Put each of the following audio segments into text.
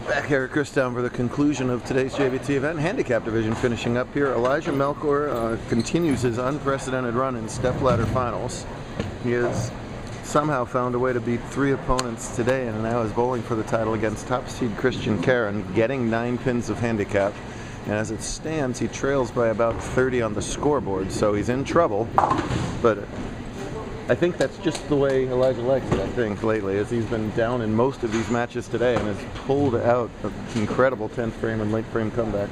Back here at Christown for the conclusion of today's JBT event. Handicap division finishing up here. Elijah Melkor continues his unprecedented run in stepladder finals. He has somehow found a way to beat 3 opponents today and now is bowling for the title against top seed Christian Karen, getting 9 pins of handicap. And as it stands, he trails by about 30 on the scoreboard, so he's in trouble. But I think that's just the way Elijah likes it, I think, lately, as he's been down in most of these matches today and has pulled out incredible 10th frame and late frame comebacks.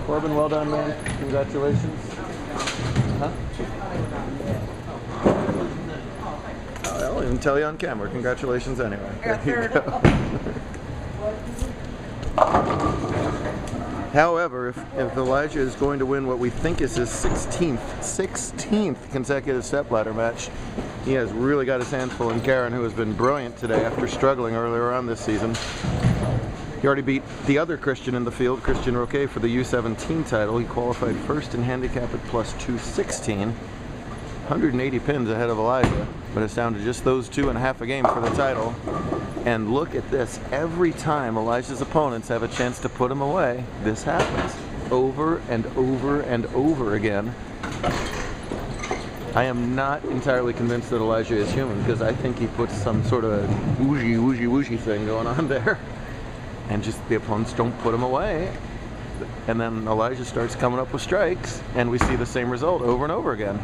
Corbin, well done, man. Congratulations. Huh? I'll even tell you on camera. Congratulations anyway. There you go. However, if Elijah is going to win what we think is his 16th consecutive stepladder match, he has really got his hands full in Karen, who has been brilliant today after struggling earlier on this season. He already beat the other Christian in the field, Christian Roque, for the U17 title. He qualified first in handicap at plus 216. 180 pins ahead of Elijah, but it's down to just those 2.5 a game for the title. And look at this, every time Elijah's opponents have a chance to put him away, this happens over and over and over again. I am not entirely convinced that Elijah is human, because I think he puts some sort of whooshy thing going on there, and just the opponents don't put him away. And then Elijah starts coming up with strikes, and we see the same result over and over again.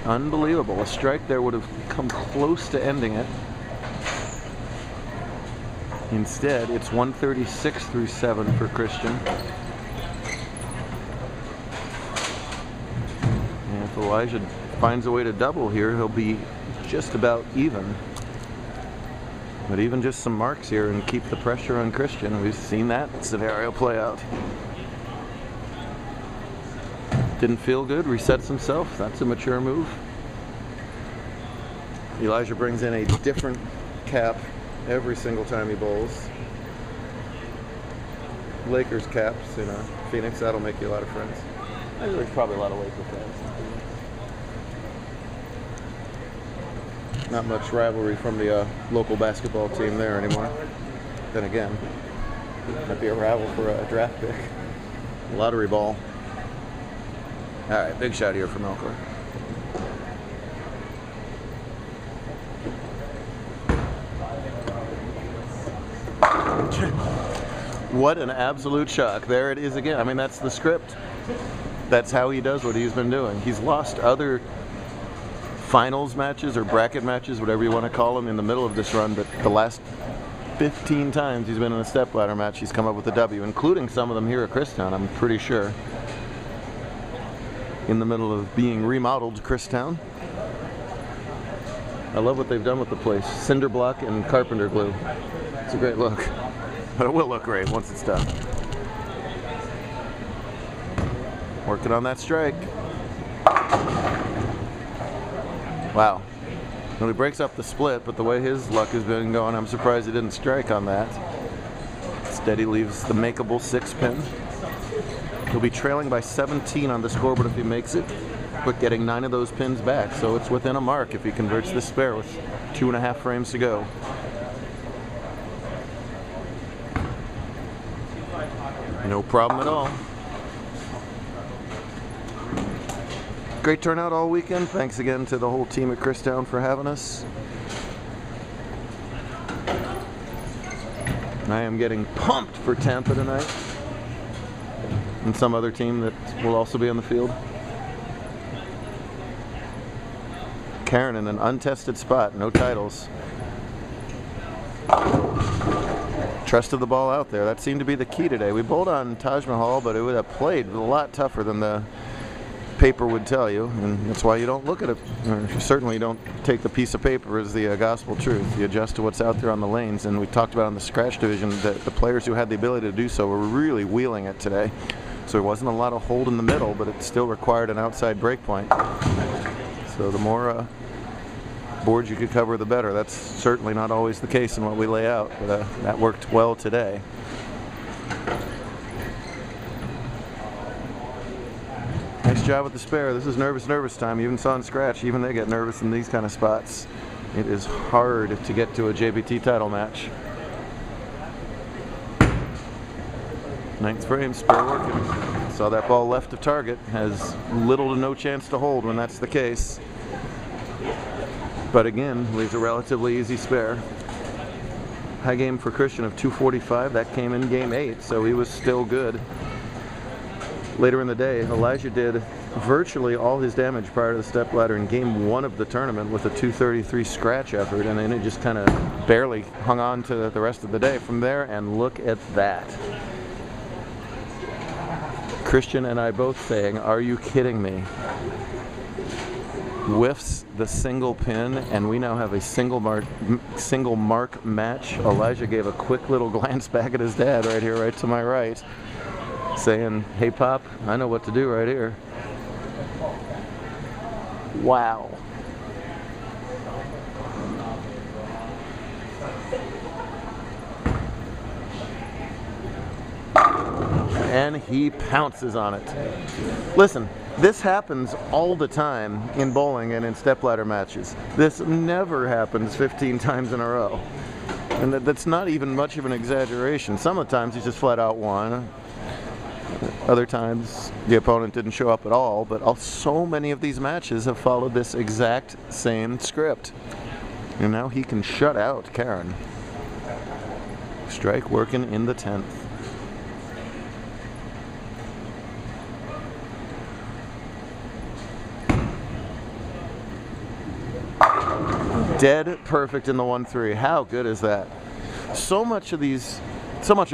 Unbelievable. A strike there would have come close to ending it. Instead, it's 136 through 7 for Christian. And if Elijah finds a way to double here, he'll be just about even. But even just some marks here and keep the pressure on Christian. We've seen that scenario play out. Didn't feel good, resets himself. That's a mature move. Elijah brings in a different cap every single time he bowls. Lakers caps in Phoenix, that'll make you a lot of friends. I think there's probably a lot of Laker fans. Not much rivalry from the local basketball team there anymore. Then again, might be a rival for a draft pick. Lottery ball. All right, big shot here from Melkor. What an absolute shock. There it is again. I mean, that's the script. That's how he does what he's been doing. He's lost other finals matches or bracket matches, whatever you want to call them, in the middle of this run, but the last 15 times he's been in a stepladder match, he's come up with a W, including some of them here at Christown, I'm pretty sure. In the middle of being remodeled Christown. I love what they've done with the place. Cinder block and carpenter glue. It's a great look. But it will look great once it's done. Working on that strike. Wow. Well, he breaks up the split, but the way his luck has been going, I'm surprised he didn't strike on that. Instead, he leaves the makeable 6-pin. He'll be trailing by 17 on the scoreboard if he makes it, but getting 9 of those pins back, so it's within a mark if he converts this spare with 2.5 frames to go. No problem at all. Great turnout all weekend. Thanks again to the whole team at Christown for having us. I am getting pumped for Tampa tonight. And some other team that will also be on the field. Karen in an untested spot, no titles. Trusted the ball out there. That seemed to be the key today. We bowled on Taj Mahal, but it would have played a lot tougher than the paper would tell you, and that's why you don't look at it, or certainly don't take the piece of paper as the gospel truth. You adjust to what's out there on the lanes, and we talked about in the scratch division that the players who had the ability to do so were really wheeling it today. So there wasn't a lot of hold in the middle, but it still required an outside break point. So the more boards you could cover, the better. That's certainly not always the case in what we lay out, but that worked well today. Nice job with the spare. This is nervous time. You even saw in scratch, even they get nervous in these kind of spots. It is hard to get to a JBT title match. Ninth frame, spare working. Saw that ball left of target. Has little to no chance to hold when that's the case. But again, leaves a relatively easy spare. High game for Christian of 245. That came in game 8, so he was still good. Later in the day, Elijah did virtually all his damage prior to the stepladder in game 1 of the tournament with a 233 scratch effort, and then it just kind of barely hung on to the rest of the day from there. And look at that. Christian and I both saying, "Are you kidding me?" Whiffs the single pin, and we now have a single mark match. Elijah gave a quick little glance back at his dad right here, right to my right, saying, "Hey Pop, I know what to do right here." Wow. And he pounces on it. Listen, this happens all the time in bowling and in stepladder matches. This never happens 15 times in a row. And that's not even much of an exaggeration. Some of the times he's just flat out won. Other times the opponent didn't show up at all, but so many of these matches have followed this exact same script. And now he can shut out Karen. Strike working in the 10th. Dead perfect in the 1-3. How good is that? So much of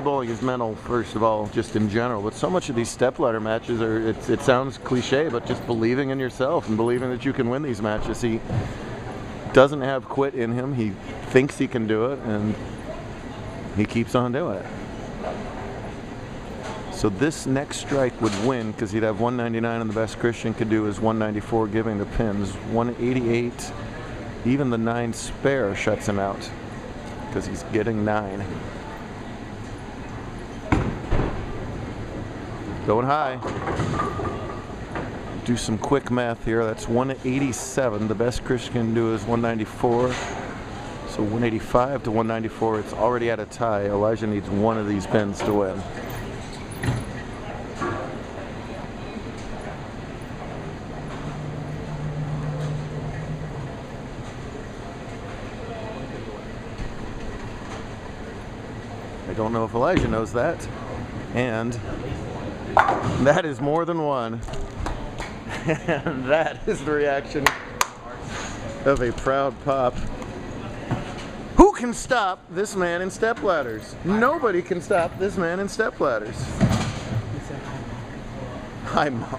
bowling is mental, first of all, just in general, but so much of these stepladder matches are, it sounds cliche, but just believing in yourself and believing that you can win these matches. He doesn't have quit in him. He thinks he can do it, and he keeps on doing it. So this next strike would win because he'd have 199, and the best Christian could do is 194, giving the pins. 188, even the 9 spare shuts him out because he's getting 9. Going high. Do some quick math here. That's 187. The best Christian can do is 194. So 185 to 194. It's already at a tie. Elijah needs one of these pins to win. I don't know if Elijah knows that. And that is more than one. And that is the reaction of a proud Pop. Who can stop this man in stepladders? Nobody can stop this man in stepladders.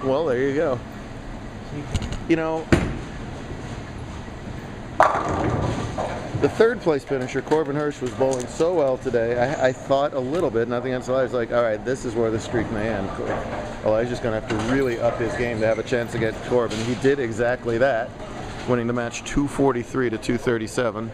Well, there you go. You know, the third place finisher, Corbin Hirsch, was bowling so well today. I thought a little bit, nothing against Elijah, like, all right, this is where the streak may end. Elijah's going to have to really up his game to have a chance against Corbin. He did exactly that, winning the match 243 to 237.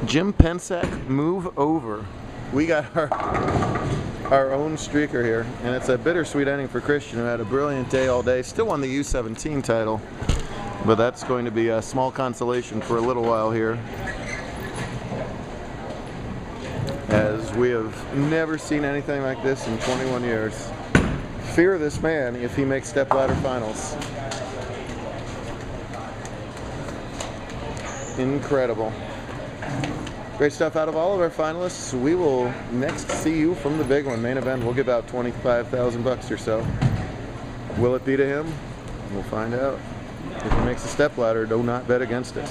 Jim Pensack, move over. We got our own streaker here, and it's a bittersweet ending for Christian, who had a brilliant day all day. Still won the U17 title. But that's going to be a small consolation for a little while here, as we have never seen anything like this in 21 years. Fear this man if he makes stepladder finals. Incredible. Great stuff out of all of our finalists. We will next see you from the big one, main event. We'll give out $25,000 or so. Will it be to him? We'll find out. If he makes a stepladder, do not bet against it.